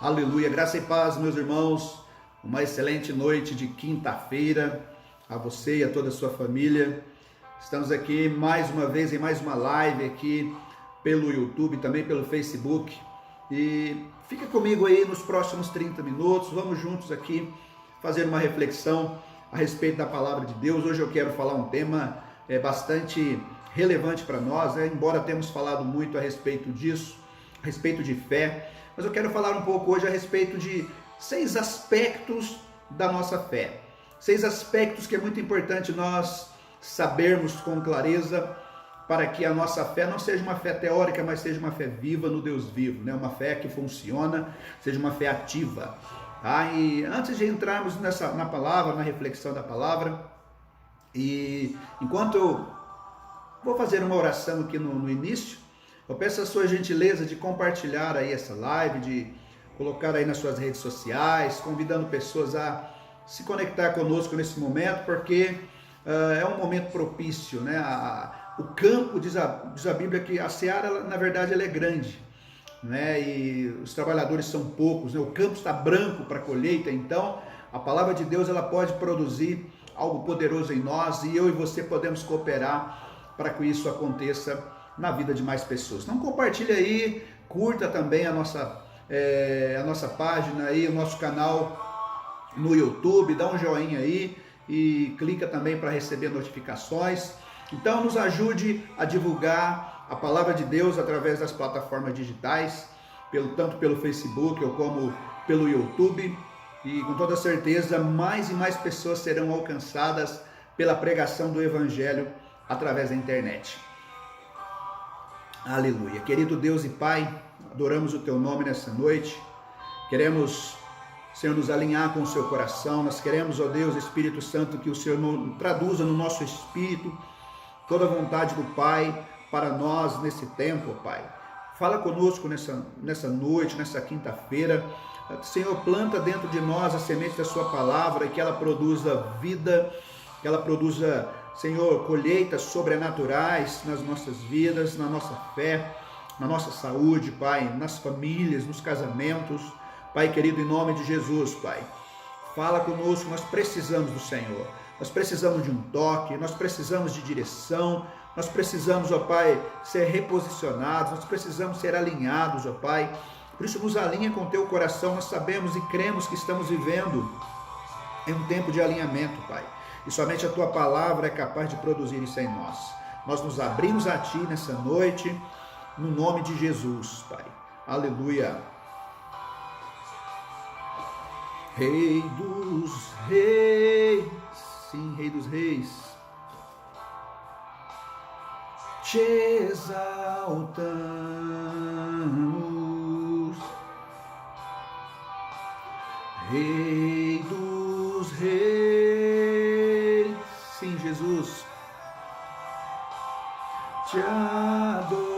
Aleluia, graça e paz, meus irmãos. Uma excelente noite de quinta-feira a você e a toda a sua família. Estamos aqui mais uma vez em mais uma live aqui pelo YouTube, também pelo Facebook. E fica comigo aí nos próximos 30 minutos. Vamos juntos aqui fazer uma reflexão a respeito da palavra de Deus. Hoje eu quero falar um tema bastante relevante para nós, embora temos falado muito a respeito disso, a respeito de fé. Mas eu quero falar um pouco hoje a respeito de 6 aspectos da nossa fé. 6 aspectos que é muito importante nós sabermos com clareza para que a nossa fé não seja uma fé teórica, mas seja uma fé viva no Deus vivo, né? Uma fé que funciona, seja uma fé ativa. Tá? E antes de entrarmos na palavra, na reflexão da palavra, e enquanto eu vou fazer uma oração aqui no início, eu peço a sua gentileza de compartilhar aí essa live, de colocar aí nas suas redes sociais, convidando pessoas a se conectar conosco nesse momento, porque é um momento propício, né? O campo, diz a Bíblia, que a seara, na verdade, ela é grande, né? E os trabalhadores são poucos, né? O campo está branco para a colheita, então a palavra de Deus ela pode produzir algo poderoso em nós, e eu e você podemos cooperar para que isso aconteça na vida de mais pessoas. Então compartilha aí, curta também a nossa página aí, o nosso canal no YouTube, dá um joinha aí e clica também para receber notificações. Então nos ajude a divulgar a palavra de Deus através das plataformas digitais, tanto pelo Facebook ou como pelo YouTube, e com toda certeza mais e mais pessoas serão alcançadas pela pregação do Evangelho através da internet. Aleluia. Querido Deus e Pai, adoramos o Teu nome nessa noite. Queremos, Senhor, nos alinhar com o Seu coração. Nós queremos, ó Deus, Espírito Santo, que o Senhor traduza no nosso espírito toda a vontade do Pai para nós nesse tempo, Pai. Fala conosco nessa noite, nessa quinta-feira. Senhor, planta dentro de nós a semente da Sua palavra, que ela produza vida, que ela produza, Senhor, colheitas sobrenaturais nas nossas vidas, na nossa fé, na nossa saúde, Pai, nas famílias, nos casamentos. Pai querido, em nome de Jesus, Pai, fala conosco, nós precisamos do Senhor. Nós precisamos de um toque, nós precisamos de direção, nós precisamos, ó Pai, ser reposicionados, nós precisamos ser alinhados, ó Pai. Por isso nos alinha com o Teu coração. Nós sabemos e cremos que estamos vivendo em um tempo de alinhamento, Pai. E somente a Tua palavra é capaz de produzir isso em nós. Nós nos abrimos a Ti nessa noite, no nome de Jesus, Pai. Aleluia. Rei dos reis, sim, Rei dos reis, te exaltamos, Rei dos reis, sim, Jesus, te adoramos,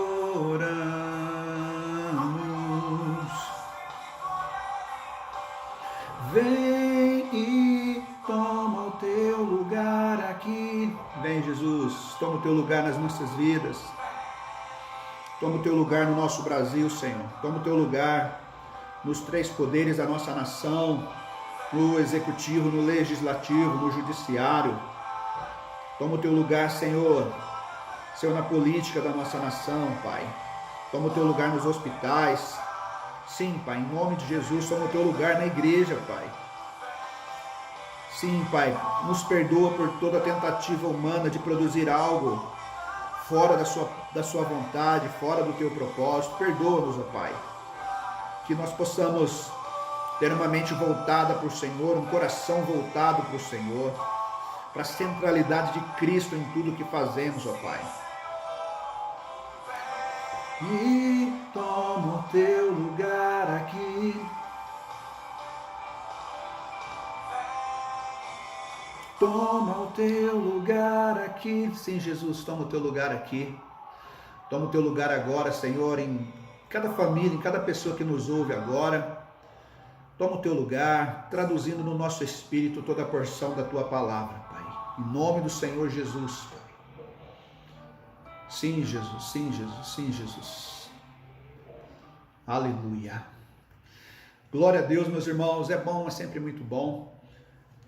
vem e toma o Teu lugar aqui, vem Jesus, toma o Teu lugar nas nossas vidas, toma o Teu lugar no nosso Brasil, Senhor, toma o Teu lugar nos 3 poderes da nossa nação, no executivo, no legislativo, no judiciário. Toma o Teu lugar, Senhor, na política da nossa nação, Pai. Toma o Teu lugar nos hospitais. Sim, Pai, em nome de Jesus, toma o Teu lugar na igreja, Pai. Sim, Pai, nos perdoa por toda tentativa humana de produzir algo fora da sua vontade, fora do Teu propósito. Perdoa-nos, ó Pai. Que nós possamos ter uma mente voltada para o Senhor, um coração voltado para o Senhor, para a centralidade de Cristo em tudo que fazemos, ó Pai. E toma o Teu lugar aqui. Toma o Teu lugar aqui. Sim, Jesus, toma o Teu lugar aqui. Toma o Teu lugar agora, Senhor, em cada família, em cada pessoa que nos ouve agora. Toma o Teu lugar, traduzindo no nosso espírito toda a porção da Tua palavra, Pai. Em nome do Senhor Jesus, Pai. Sim, Jesus, sim, Jesus, sim, Jesus. Aleluia. Glória a Deus, meus irmãos, é bom, é sempre muito bom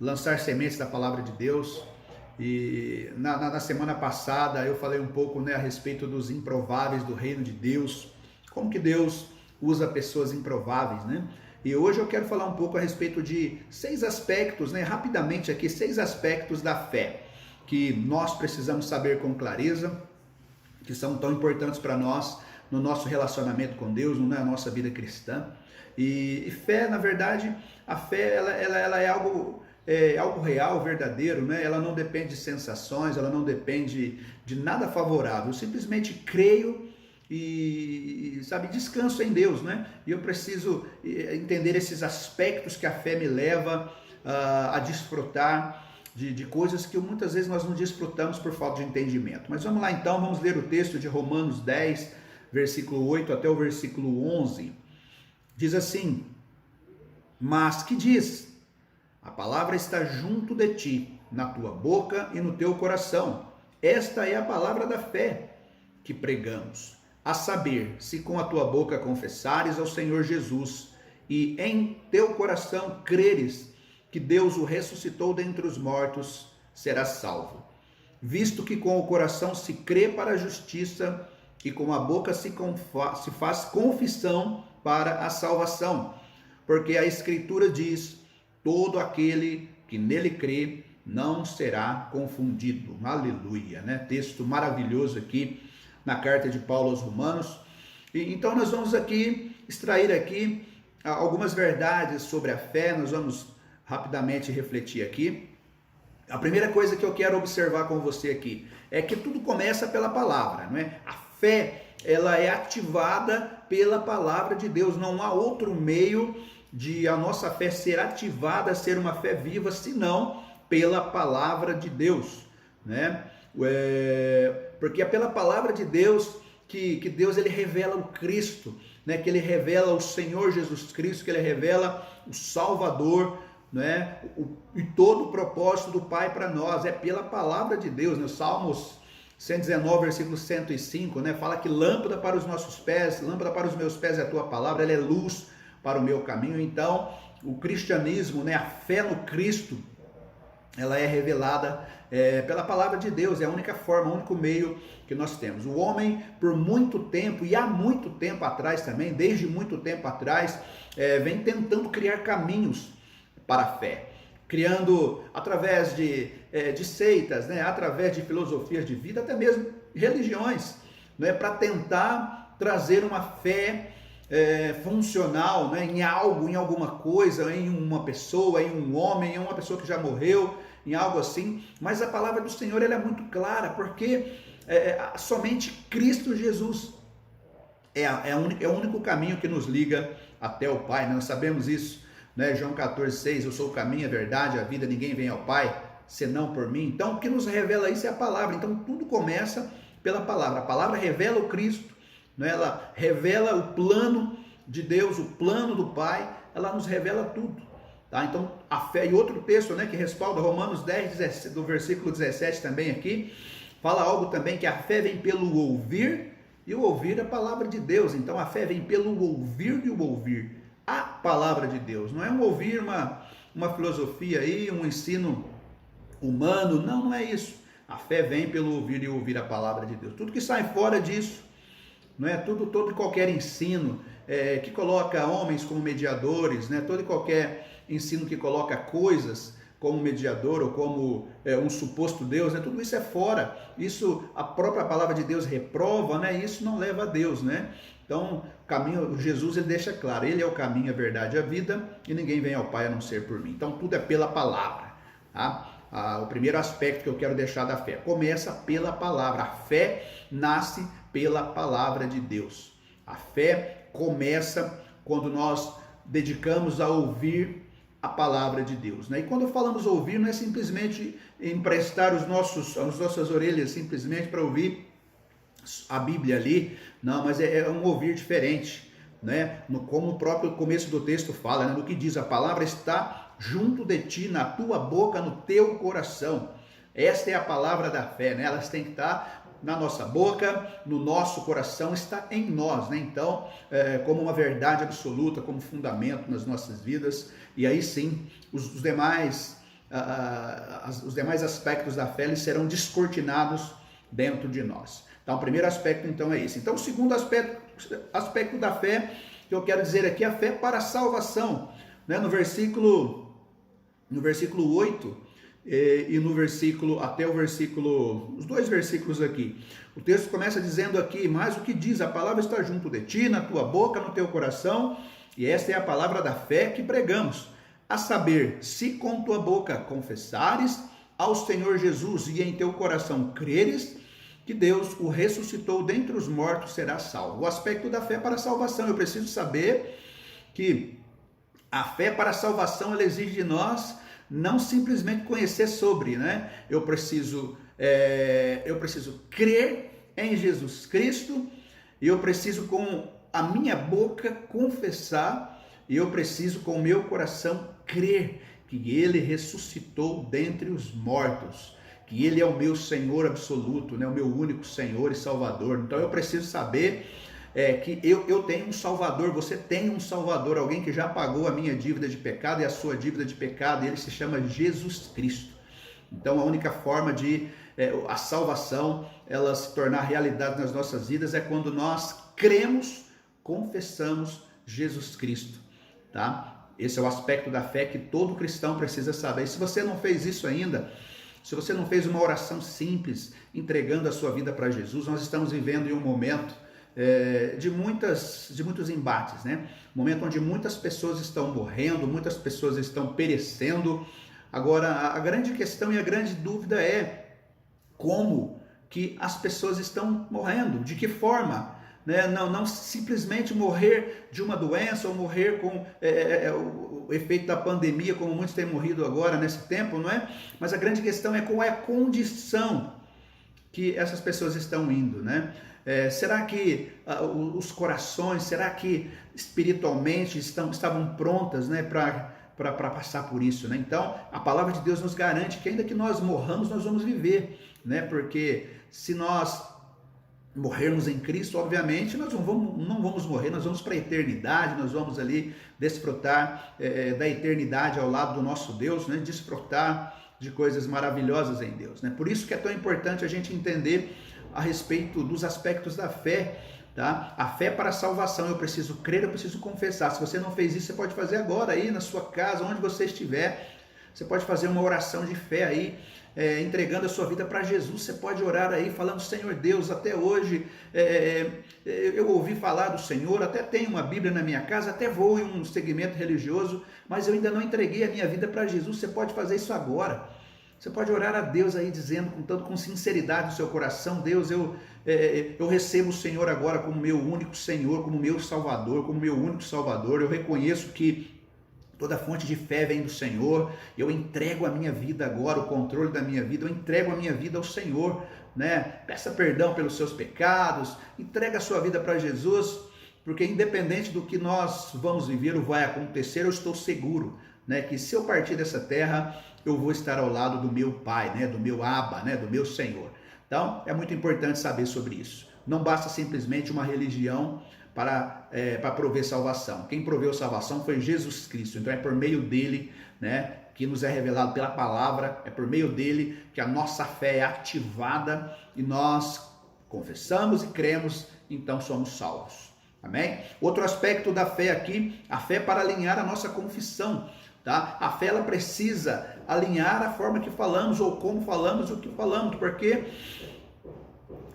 lançar sementes da palavra de Deus. E na semana passada eu falei um pouco, né, a respeito dos improváveis do reino de Deus, como que Deus usa pessoas improváveis, né? E hoje eu quero falar um pouco a respeito de 6 aspectos, né, rapidamente aqui, 6 aspectos da fé que nós precisamos saber com clareza, que são tão importantes para nós no nosso relacionamento com Deus, na nossa vida cristã. E fé, na verdade, a fé ela é algo real, verdadeiro, né? Ela não depende de sensações, ela não depende de nada favorável. Eu simplesmente creio e, sabe, descanso em Deus, né? E eu preciso entender esses aspectos que a fé me leva a desfrutar de coisas que muitas vezes nós não desfrutamos por falta de entendimento. Mas vamos lá então, vamos ler o texto de Romanos 10, versículo 8 até o versículo 11. Diz assim: mas que diz? A palavra está junto de ti, na tua boca e no teu coração. Esta é a palavra da fé que pregamos. A saber, se com a tua boca confessares ao Senhor Jesus e em teu coração creres que Deus o ressuscitou dentre os mortos, serás salvo. Visto que com o coração se crê para a justiça e com a boca se faz confissão para a salvação. Porque a Escritura diz: todo aquele que nele crê não será confundido. Aleluia, né? Texto maravilhoso aqui na carta de Paulo aos Romanos. E então nós vamos aqui extrair aqui algumas verdades sobre a fé. Nós vamos rapidamente refletir aqui. A primeira coisa que eu quero observar com você aqui é que tudo começa pela palavra, não é? A fé, ela é ativada pela palavra de Deus. Não há outro meio de a nossa fé ser ativada, ser uma fé viva, senão pela palavra de Deus, né? Porque é pela palavra de Deus que Deus ele revela o Cristo, né? Que ele revela o Senhor Jesus Cristo, que ele revela o Salvador, né? E todo o propósito do Pai para nós é pela palavra de Deus, né? Salmos 119, versículo 105, né? Fala que lâmpada para os nossos pés, lâmpada para os meus pés é a tua palavra, ela é luz para o meu caminho. Então, o cristianismo, né? A fé no Cristo, ela é revelada pela palavra de Deus, é a única forma, o único meio que nós temos. O homem, por muito tempo, e há muito tempo atrás também, desde muito tempo atrás, vem tentando criar caminhos para a fé, criando através de seitas, né, através de filosofias de vida, até mesmo religiões, né, para tentar trazer uma fé funcional, né, em algo, em alguma coisa, em uma pessoa, em um homem, em uma pessoa que já morreu, em algo assim. Mas a palavra do Senhor ela é muito clara, porque somente Cristo Jesus é o único caminho que nos liga até o Pai. Nós sabemos isso, né? João 14,6, eu sou o caminho, a verdade, a vida, ninguém vem ao Pai senão por mim. Então o que nos revela isso é a palavra. Então tudo começa pela palavra. A palavra revela o Cristo, né? Ela revela o plano de Deus, o plano do Pai, ela nos revela tudo, tá? Então a fé, e outro texto, né, que respalda Romanos 10, do versículo 17 também aqui, fala algo também, que a fé vem pelo ouvir, e o ouvir a palavra de Deus. Então a fé vem pelo ouvir e o ouvir a palavra de Deus. Não é um ouvir uma filosofia aí, um ensino humano, não é isso. A fé vem pelo ouvir e ouvir a palavra de Deus. Tudo que sai fora disso, não é? Todo e qualquer ensino que coloca homens como mediadores, né? Todo e qualquer ensino que coloca coisas como mediador ou como um suposto Deus, né? Tudo isso é fora. Isso a própria palavra de Deus reprova, né? E isso não leva a Deus, né? Então, o caminho, Jesus ele deixa claro, ele é o caminho, a verdade e a vida, e ninguém vem ao Pai a não ser por mim. Então, tudo é pela palavra, tá? O primeiro aspecto que eu quero deixar da fé, começa pela palavra. A fé nasce pela palavra de Deus. A fé começa quando nós dedicamos a ouvir a palavra de Deus, né? E quando falamos ouvir, não é simplesmente emprestar as nossas orelhas simplesmente para ouvir a Bíblia ali, não, mas é um ouvir diferente, né? Como o próprio começo do texto fala, né? No que diz, a palavra está junto de ti, na tua boca, no teu coração. Esta é a palavra da fé, né? Elas têm que estar na nossa boca, no nosso coração, está em nós, né? Então, como uma verdade absoluta, como fundamento nas nossas vidas, e aí sim, os demais aspectos da fé, eles serão descortinados dentro de nós. Então, o primeiro aspecto, então, é esse. Então, o segundo aspecto da fé, que eu quero dizer aqui, é a fé para a salvação, né? No versículo 8, e no versículo, até o versículo, os dois versículos aqui, o texto começa dizendo aqui, mas o que diz, a palavra está junto de ti, na tua boca, no teu coração, e esta é a palavra da fé que pregamos, a saber, se com tua boca confessares ao Senhor Jesus e em teu coração creres que Deus o ressuscitou dentre os mortos, será salvo. O aspecto da fé para a salvação, eu preciso saber que a fé para a salvação, ela exige de nós não simplesmente conhecer sobre, né? Eu preciso crer em Jesus Cristo, e eu preciso com a minha boca confessar, e eu preciso com o meu coração crer que Ele ressuscitou dentre os mortos, que Ele é o meu Senhor absoluto, né? O meu único Senhor e Salvador. Então eu preciso saber que eu tenho um Salvador, você tem um Salvador, alguém que já pagou a minha dívida de pecado e a sua dívida de pecado, e Ele se chama Jesus Cristo. Então a única forma de a salvação, ela se tornar realidade nas nossas vidas, é quando nós cremos, confessamos Jesus Cristo, tá? Esse é o aspecto da fé que todo cristão precisa saber. E se você não fez isso ainda, se você não fez uma oração simples, entregando a sua vida para Jesus, nós estamos vivendo em um momento de muitos embates, né? Um momento onde muitas pessoas estão morrendo, muitas pessoas estão perecendo. Agora, a grande questão e a grande dúvida é como que as pessoas estão morrendo, de que forma, né? Não simplesmente morrer de uma doença ou morrer com o efeito da pandemia, como muitos têm morrido agora nesse tempo, não é? Mas a grande questão é qual é a condição que essas pessoas estão indo, né? Será que os corações, será que espiritualmente estavam prontas, né, para passar por isso, né? Então, a palavra de Deus nos garante que ainda que nós morramos, nós vamos viver, né? Porque se nós morrermos em Cristo, obviamente, nós não vamos morrer, nós vamos para a eternidade, nós vamos ali desfrutar da eternidade ao lado do nosso Deus, né? Desfrutar de coisas maravilhosas em Deus, né? Por isso que é tão importante a gente entender a respeito dos aspectos da fé, tá? A fé para a salvação, eu preciso crer, eu preciso confessar. Se você não fez isso, você pode fazer agora aí na sua casa, onde você estiver. Você pode fazer uma oração de fé aí, entregando a sua vida para Jesus. Você pode orar aí falando: Senhor Deus, até hoje eu ouvi falar do Senhor, até tenho uma Bíblia na minha casa, até vou em um segmento religioso, mas eu ainda não entreguei a minha vida para Jesus. Você pode fazer isso agora. Você pode orar a Deus aí dizendo com sinceridade no seu coração: Deus, eu recebo o Senhor agora como meu único Senhor, como meu Salvador, como meu único Salvador. Eu reconheço que toda fonte de fé vem do Senhor. Eu entrego a minha vida agora, o controle da minha vida, eu entrego a minha vida ao Senhor, né? Peça perdão pelos seus pecados, entrega a sua vida para Jesus, porque independente do que nós vamos viver ou vai acontecer, eu estou seguro, né, que se eu partir dessa terra, eu vou estar ao lado do meu Pai, né, do meu Abba, né, do meu Senhor. Então, é muito importante saber sobre isso. Não basta simplesmente uma religião para prover salvação. Quem proveu salvação foi Jesus Cristo. Então, é por meio dele, né, que nos é revelado pela palavra, é por meio dele que a nossa fé é ativada e nós confessamos e cremos, então somos salvos. Amém? Outro aspecto da fé aqui, a fé para alinhar a nossa confissão. Tá? A fé, ela precisa alinhar a forma que falamos, ou como falamos, o que falamos, porque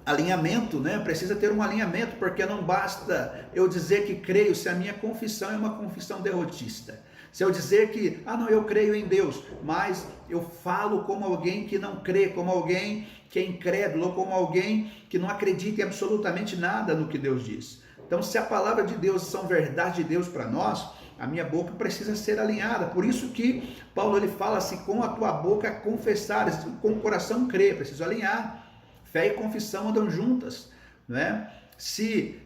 alinhamento, né? Precisa ter um alinhamento, porque não basta eu dizer que creio se a minha confissão é uma confissão derrotista. Se eu dizer que, não, eu creio em Deus, mas eu falo como alguém que não crê, como alguém que é incrédulo, ou como alguém que não acredita em absolutamente nada no que Deus diz. Então, se a palavra de Deus são verdade de Deus para nós, a minha boca precisa ser alinhada. Por isso que Paulo ele fala assim: com a tua boca confessares, com o coração crer. Preciso alinhar. Fé e confissão andam juntas, né? Se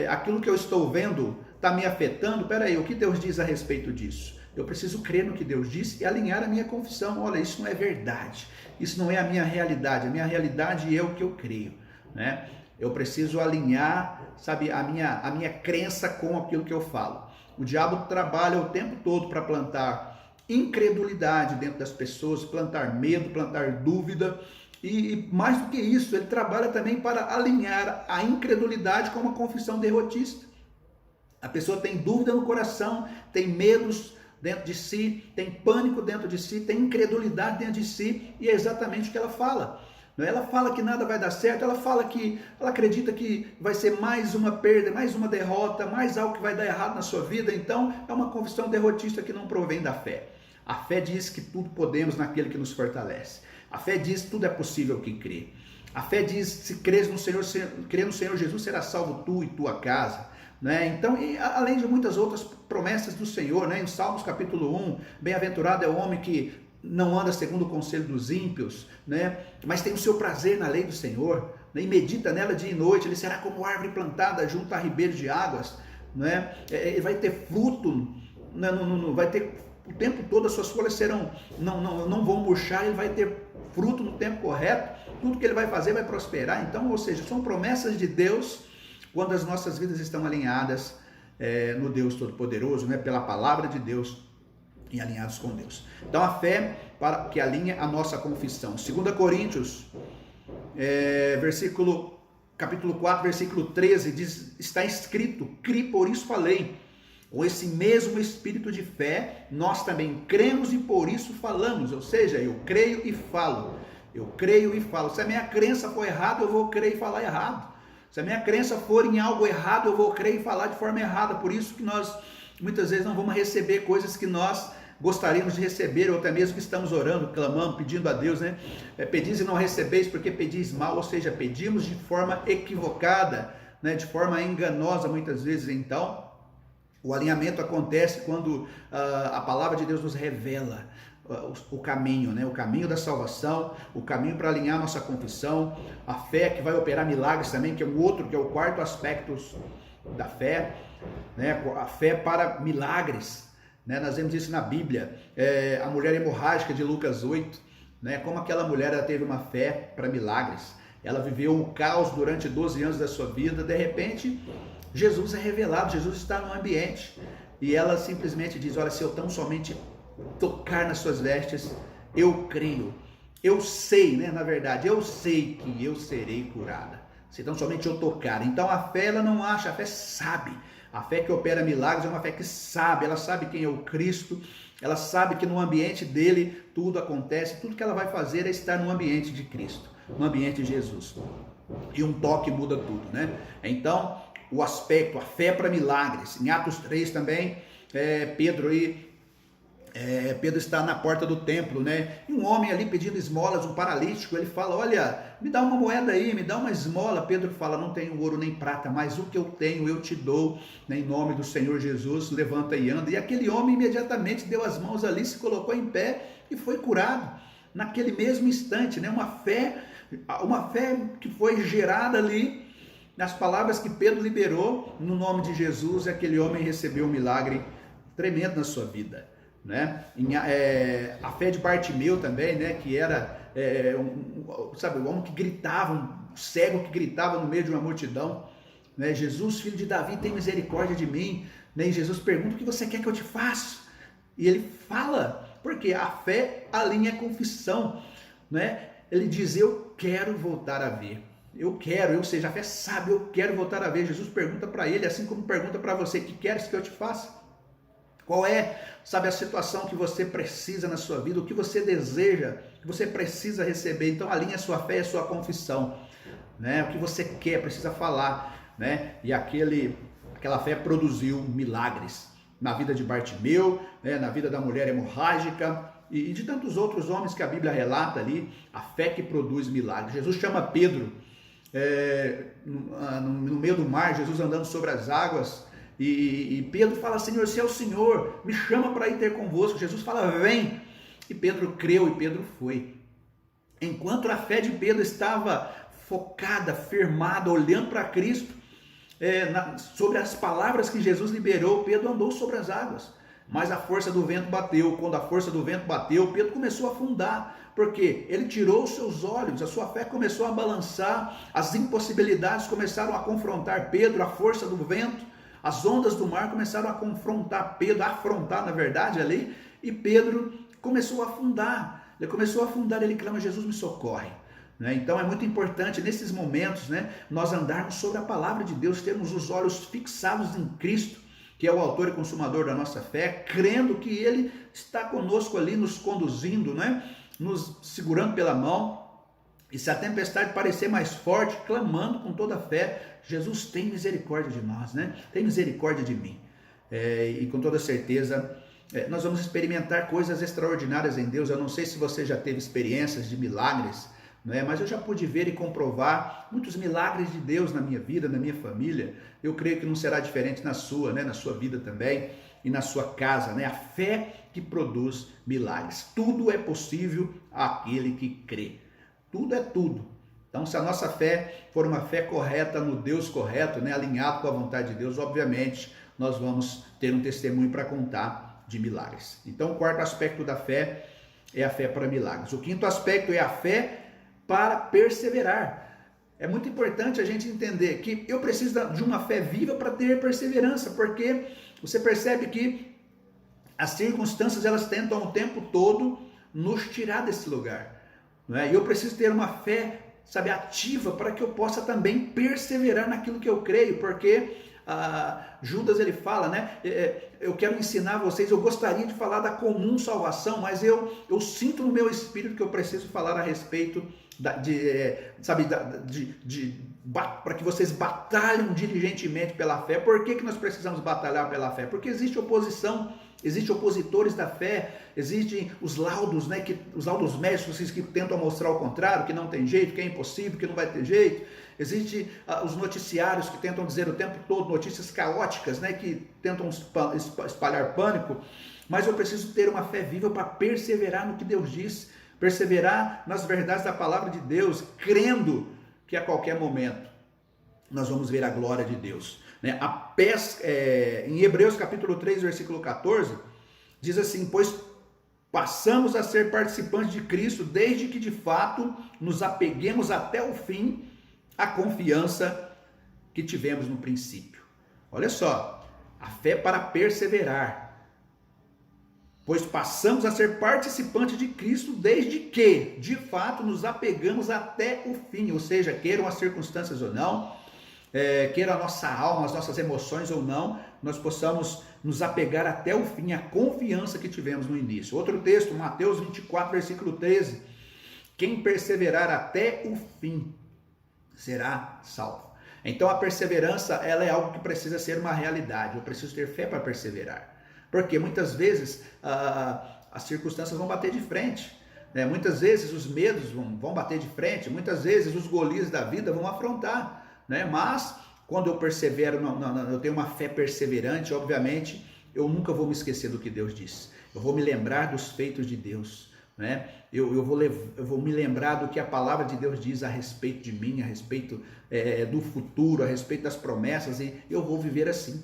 aquilo que eu estou vendo está me afetando, peraí, o que Deus diz a respeito disso? Eu preciso crer no que Deus disse e alinhar a minha confissão. Olha, isso não é verdade, isso não é a minha realidade é o que eu creio, né? Eu preciso alinhar, sabe, a minha crença com aquilo que eu falo. O diabo trabalha o tempo todo para plantar incredulidade dentro das pessoas, plantar medo, plantar dúvida, e mais do que isso, ele trabalha também para alinhar a incredulidade com uma confissão derrotista. A pessoa tem dúvida no coração, tem medos dentro de si, tem pânico dentro de si, tem incredulidade dentro de si, e é exatamente o que ela fala. Ela fala que nada vai dar certo, ela fala que ela acredita que vai ser mais uma perda, mais uma derrota, mais algo que vai dar errado na sua vida. Então é uma confissão derrotista que não provém da fé. A fé diz que tudo podemos naquele que nos fortalece. A fé diz que tudo é possível que crê. A fé diz que se crês no Senhor, crê no Senhor Jesus, será salvo tu e tua casa. Então, e além de muitas outras promessas do Senhor, em Salmos capítulo 1, bem-aventurado é o homem que não anda segundo o conselho dos ímpios, mas tem o seu prazer na lei do Senhor, e medita nela dia e noite. Ele será como árvore plantada junto a ribeiros de águas, ele vai ter fruto, vai ter o tempo todo, as suas folhas não vão murchar, ele vai ter fruto no tempo correto, tudo que ele vai fazer vai prosperar. Então, ou seja, são promessas de Deus quando as nossas vidas estão alinhadas no Deus Todo-Poderoso, pela palavra de Deus, e alinhados com Deus. Então a fé que alinha a nossa confissão. 2 Coríntios, capítulo 4, versículo 13, diz, está escrito, cri, por isso falei. Com esse mesmo espírito de fé, nós também cremos e por isso falamos. Ou seja, eu creio e falo. Eu creio e falo. Se a minha crença for errada, eu vou crer e falar errado. Se a minha crença for em algo errado, eu vou crer e falar de forma errada. Por isso que nós muitas vezes não vamos receber coisas que nós gostaríamos de receber, ou até mesmo que estamos orando, clamando, pedindo a Deus, pedis e não recebeis porque pedis mal, ou seja, pedimos de forma equivocada, de forma enganosa muitas vezes. Então, o alinhamento acontece quando a palavra de Deus nos revela o caminho, o caminho da salvação, o caminho para alinhar nossa confissão, a fé que vai operar milagres também, que é o quarto aspecto da fé, a fé para milagres. Nós vemos isso na Bíblia, a mulher hemorrágica de Lucas 8, como aquela mulher ela teve uma fé para milagres. Ela viveu o caos durante 12 anos da sua vida, de repente Jesus é revelado, Jesus está no ambiente, e ela simplesmente diz, olha, se eu tão somente tocar nas suas vestes, eu creio, eu sei, na verdade, eu sei que eu serei curada, se tão somente eu tocar. Então a fé ela não acha, a fé sabe. A fé que opera milagres é uma fé que sabe, ela sabe quem é o Cristo, ela sabe que no ambiente dele tudo acontece, tudo que ela vai fazer é estar no ambiente de Cristo, no ambiente de Jesus. E um toque muda tudo, Então, o aspecto, a fé para milagres. Em Atos 3 também, Pedro está na porta do templo, e um homem ali pedindo esmolas, um paralítico, ele fala, olha, me dá uma moeda aí, me dá uma esmola. Pedro fala, não tenho ouro nem prata, mas o que eu tenho eu te dou, em nome do Senhor Jesus, levanta e anda. E aquele homem imediatamente deu as mãos ali, se colocou em pé e foi curado, naquele mesmo instante, uma fé que foi gerada ali, nas palavras que Pedro liberou, no nome de Jesus, aquele homem recebeu um milagre tremendo na sua vida. A fé de Bartimeu também, que era o homem que gritava, um cego que gritava no meio de uma multidão, Jesus, filho de Davi, tem misericórdia de mim, e Jesus pergunta, o que você quer que eu te faça? E ele fala, porque a fé alinha a confissão, ele diz, eu quero voltar a ver. Eu quero, ou seja, a fé sabe, eu quero voltar a ver. Jesus pergunta para ele, assim como pergunta para você, que queres que eu te faça? Qual é, a situação que você precisa na sua vida, o que você deseja, que você precisa receber? Então alinha a sua fé e a sua confissão, o que você quer, precisa falar, E aquela fé produziu milagres na vida de Bartimeu, na vida da mulher hemorrágica e de tantos outros homens que a Bíblia relata ali, a fé que produz milagres. Jesus chama Pedro no meio do mar, Jesus andando sobre as águas, e Pedro fala, Senhor, se é o Senhor, me chama para ir ter convosco. Jesus fala, vem, e Pedro creu e Pedro foi. Enquanto a fé de Pedro estava focada, firmada, olhando para Cristo, sobre as palavras que Jesus liberou, Pedro andou sobre as águas, mas a força do vento bateu. Quando a força do vento bateu, Pedro começou a afundar, Porque ele tirou os seus olhos, a sua fé começou a balançar, as impossibilidades começaram a confrontar Pedro, a força do vento, as ondas do mar começaram a confrontar Pedro, a afrontar na verdade ali, e Pedro começou a afundar. Ele começou a afundar, ele clama: Jesus, me socorre. Então é muito importante nesses momentos, nós andarmos sobre a palavra de Deus, termos os olhos fixados em Cristo, que é o autor e consumador da nossa fé, crendo que Ele está conosco ali, nos conduzindo, nos segurando pela mão, e se a tempestade parecer mais forte, clamando com toda a fé: Jesus, tem misericórdia de nós, tem misericórdia de mim. E com toda certeza nós vamos experimentar coisas extraordinárias em Deus. Eu não sei se você já teve experiências de milagres, mas eu já pude ver e comprovar muitos milagres de Deus na minha vida, na minha família. Eu creio que não será diferente na sua, na sua vida também e na sua casa, A fé que produz milagres. Tudo é possível àquele que crê. Tudo é tudo. Então, se a nossa fé for uma fé correta, no Deus correto, alinhado com a vontade de Deus, obviamente nós vamos ter um testemunho para contar de milagres. Então, o quarto aspecto da fé é a fé para milagres. O quinto aspecto é a fé para perseverar. É muito importante a gente entender que eu preciso de uma fé viva para ter perseverança, porque você percebe que as circunstâncias, elas tentam o tempo todo nos tirar desse lugar, E eu preciso ter uma fé, ativa, para que eu possa também perseverar naquilo que eu creio, porque Judas, ele fala, eu quero ensinar vocês, eu gostaria de falar da comum salvação, mas eu sinto no meu espírito que eu preciso falar a respeito para que vocês batalhem diligentemente pela fé. Por que nós precisamos batalhar pela fé? Porque existe oposição, existem opositores da fé, existem os laudos, os laudos médicos que tentam mostrar o contrário, que não tem jeito, que é impossível, que não vai ter jeito. Existem os noticiários que tentam dizer o tempo todo notícias caóticas, que tentam espalhar pânico. Mas eu preciso ter uma fé viva para perseverar no que Deus diz, perseverar nas verdades da palavra de Deus, crendo que a qualquer momento nós vamos ver a glória de Deus. Em Hebreus capítulo 3, versículo 14, diz assim: pois passamos a ser participantes de Cristo, desde que de fato nos apeguemos até o fim à confiança que tivemos no princípio. Olha só, a fé para perseverar. Pois passamos a ser participantes de Cristo, desde que de fato nos apegamos até o fim, ou seja, queiram as circunstâncias ou não, queira a nossa alma, as nossas emoções ou não, nós possamos nos apegar até o fim, a confiança que tivemos no início. Outro texto, Mateus 24, versículo 13: quem perseverar até o fim será salvo. Então a perseverança, ela é algo que precisa ser uma realidade. Eu preciso ter fé para perseverar, porque muitas vezes as circunstâncias vão bater de frente, muitas vezes os medos vão bater de frente, muitas vezes os Golias da vida vão afrontar, mas quando eu persevero, eu tenho uma fé perseverante, obviamente eu nunca vou me esquecer do que Deus disse, eu vou me lembrar dos feitos de Deus, eu vou me lembrar do que a palavra de Deus diz a respeito de mim, a respeito do futuro, a respeito das promessas, e eu vou viver assim,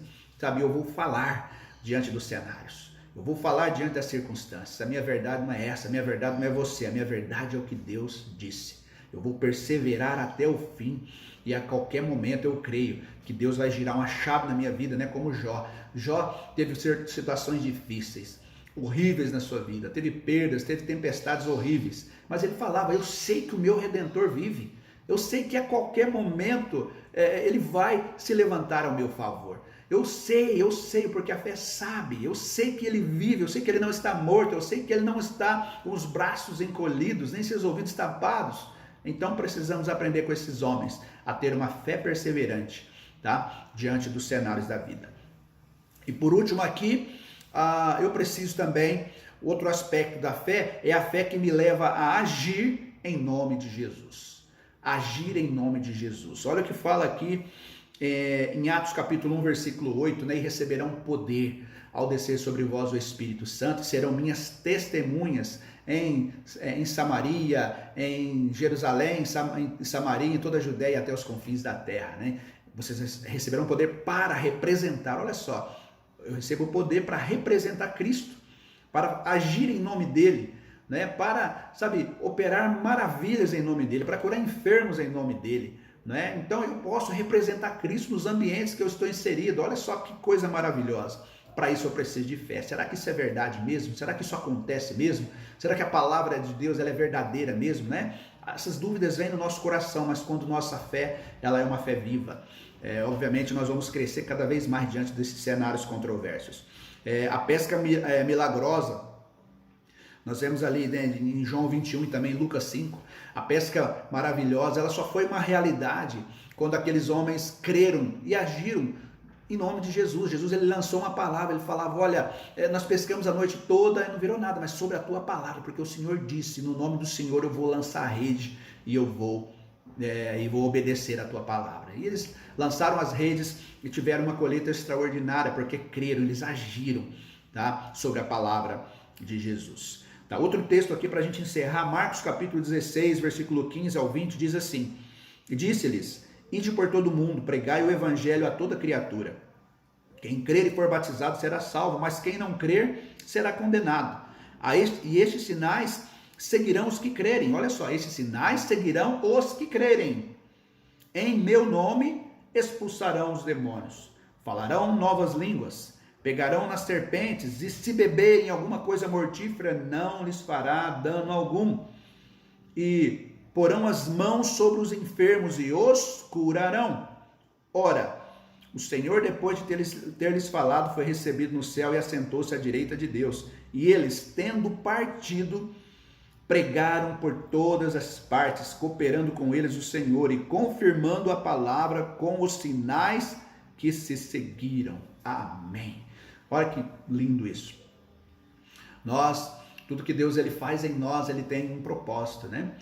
eu vou falar diante dos cenários, eu vou falar diante das circunstâncias. A minha verdade não é essa, a minha verdade não é você, a minha verdade é o que Deus disse. Eu vou perseverar até o fim, e a qualquer momento eu creio que Deus vai girar uma chave na minha vida, como Jó. Jó teve situações difíceis, horríveis na sua vida, teve perdas, teve tempestades horríveis, mas ele falava: eu sei que o meu Redentor vive, eu sei que a qualquer momento ele vai se levantar ao meu favor. Eu sei, porque a fé sabe, eu sei que ele vive, eu sei que ele não está morto, eu sei que ele não está com os braços encolhidos, nem seus ouvidos tapados. Então precisamos aprender com esses homens a ter uma fé perseverante, diante dos cenários da vida. E por último aqui, eu preciso também, outro aspecto da fé, é a fé que me leva a agir em nome de Jesus. Agir em nome de Jesus. Olha o que fala aqui, em Atos capítulo 1, versículo 8, e receberão poder ao descer sobre vós o Espírito Santo, e serão minhas testemunhas em Samaria, em Jerusalém, em Samaria, em toda a Judéia até os confins da terra. Vocês receberão poder para representar, olha só, eu recebo o poder para representar Cristo, para agir em nome dele, né, para, sabe, operar maravilhas em nome dele, para curar enfermos em nome dele, né? Então eu posso representar Cristo nos ambientes que eu estou inserido. Olha só que coisa maravilhosa. Para isso eu preciso de fé. Será que isso é verdade mesmo? Será que isso acontece mesmo? Será que a palavra de Deus ela é verdadeira mesmo, né? Essas dúvidas vêm no nosso coração, mas quando nossa fé ela é uma fé viva, obviamente nós vamos crescer cada vez mais diante desses cenários controversos. A pesca milagrosa, nós vemos ali, né, em João 21 e também em Lucas 5, a pesca maravilhosa, ela só foi uma realidade quando aqueles homens creram e agiram em nome de Jesus. Jesus ele lançou uma palavra, ele falava, olha, nós pescamos a noite toda e não virou nada, mas sobre a tua palavra, porque o Senhor disse, no nome do Senhor eu vou lançar a rede e eu vou obedecer a tua palavra. E eles lançaram as redes e tiveram uma colheita extraordinária, porque creram, eles agiram, tá, sobre a palavra de Jesus. Tá, outro texto aqui para a gente encerrar, Marcos capítulo 16, versículo 15 ao 20, diz assim, e disse-lhes, ide por todo o mundo, pregai o evangelho a toda criatura. Quem crer e for batizado será salvo, mas quem não crer será condenado. E estes sinais seguirão os que crerem. Olha só, estes sinais seguirão os que crerem. Em meu nome expulsarão os demônios, falarão novas línguas, pegarão nas serpentes, e se beberem alguma coisa mortífera, não lhes fará dano algum. E porão as mãos sobre os enfermos e os curarão. Ora, o Senhor, depois de ter lhes falado, foi recebido no céu e assentou-se à direita de Deus. E eles, tendo partido, pregaram por todas as partes, cooperando com eles o Senhor e confirmando a palavra com os sinais que se seguiram. Amém. Olha que lindo isso. Tudo que Deus ele faz em nós, ele tem um propósito, né?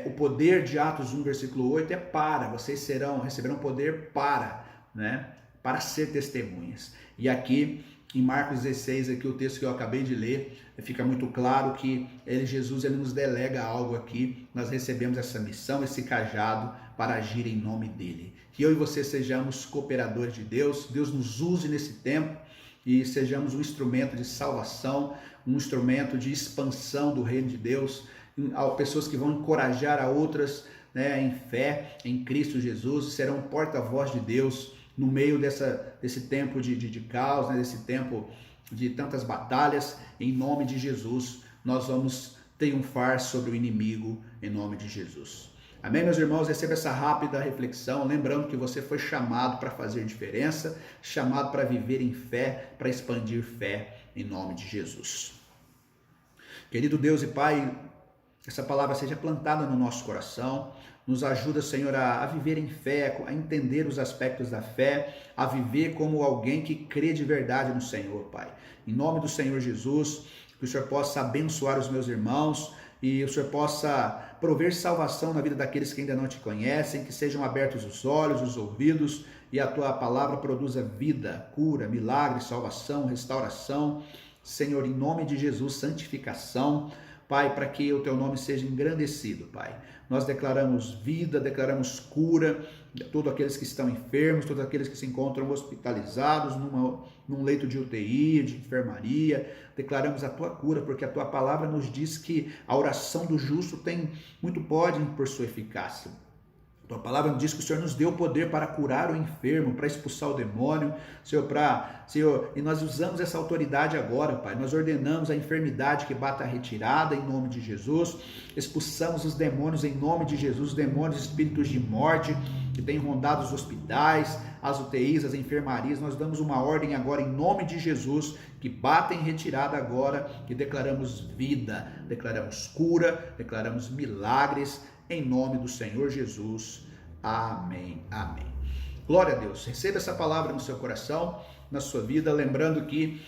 O poder de Atos 1, versículo 8 é para, vocês receberão poder para, né? Para ser testemunhas. E aqui em Marcos 16, aqui o texto que eu acabei de ler, fica muito claro que Jesus ele nos delega algo aqui, nós recebemos essa missão, esse cajado para agir em nome dele. Que eu e você sejamos cooperadores de Deus, Deus nos use nesse tempo e sejamos um instrumento de salvação, um instrumento de expansão do reino de Deus, pessoas que vão encorajar a outras, né, em fé, em Cristo Jesus, serão porta-voz de Deus no meio desse tempo de caos, né, desse tempo de tantas batalhas. Em nome de Jesus, nós vamos triunfar sobre o inimigo, em nome de Jesus. Amém, meus irmãos? Receba essa rápida reflexão, lembrando que você foi chamado para fazer diferença, chamado para viver em fé, para expandir fé, em nome de Jesus. Querido Deus e Pai, essa palavra seja plantada no nosso coração, nos ajuda, Senhor, a viver em fé, a entender os aspectos da fé, a viver como alguém que crê de verdade no Senhor, Pai. Em nome do Senhor Jesus, que o Senhor possa abençoar os meus irmãos e o Senhor possa prover salvação na vida daqueles que ainda não te conhecem, que sejam abertos os olhos, os ouvidos e a tua palavra produza vida, cura, milagre, salvação, restauração. Senhor, em nome de Jesus, santificação, Pai, para que o teu nome seja engrandecido, Pai. Nós declaramos vida, declaramos cura a todos aqueles que estão enfermos, todos aqueles que se encontram hospitalizados num leito de UTI, de enfermaria. Declaramos a tua cura, porque a tua palavra nos diz que a oração do justo tem muito poder por sua eficácia. A tua palavra nos diz que o Senhor nos deu poder para curar o enfermo, para expulsar o demônio, Senhor, e nós usamos essa autoridade agora, Pai. Nós ordenamos a enfermidade que bata a retirada em nome de Jesus, expulsamos os demônios em nome de Jesus, os demônios, espíritos de morte que têm rondado os hospitais, as UTIs, as enfermarias. Nós damos uma ordem agora em nome de Jesus, que bata em retirada agora, que declaramos vida, declaramos cura, declaramos milagres, em nome do Senhor Jesus. Amém. Amém. Glória a Deus. Receba essa palavra no seu coração, na sua vida. Lembrando que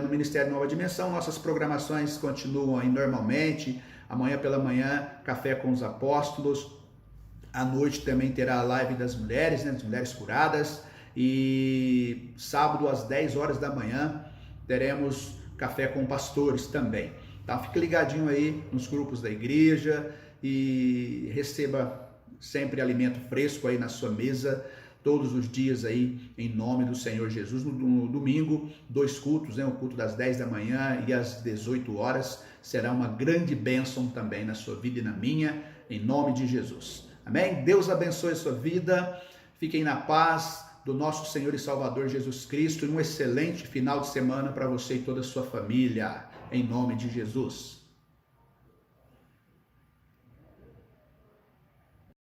no Ministério Nova Dimensão, nossas programações continuam aí normalmente. Amanhã pela manhã, Café com os Apóstolos. À noite também terá a live das mulheres, né, das mulheres curadas. E sábado às 10 horas da manhã teremos Café com Pastores também. Então fique ligadinho aí nos grupos da igreja e receba sempre alimento fresco aí na sua mesa, todos os dias aí, em nome do Senhor Jesus. No domingo, 2 cultos, o culto das 10 da manhã e às 18 horas, será uma grande bênção também na sua vida e na minha, em nome de Jesus. Amém? Deus abençoe a sua vida, fiquem na paz do nosso Senhor e Salvador Jesus Cristo e um excelente final de semana para você e toda a sua família, em nome de Jesus.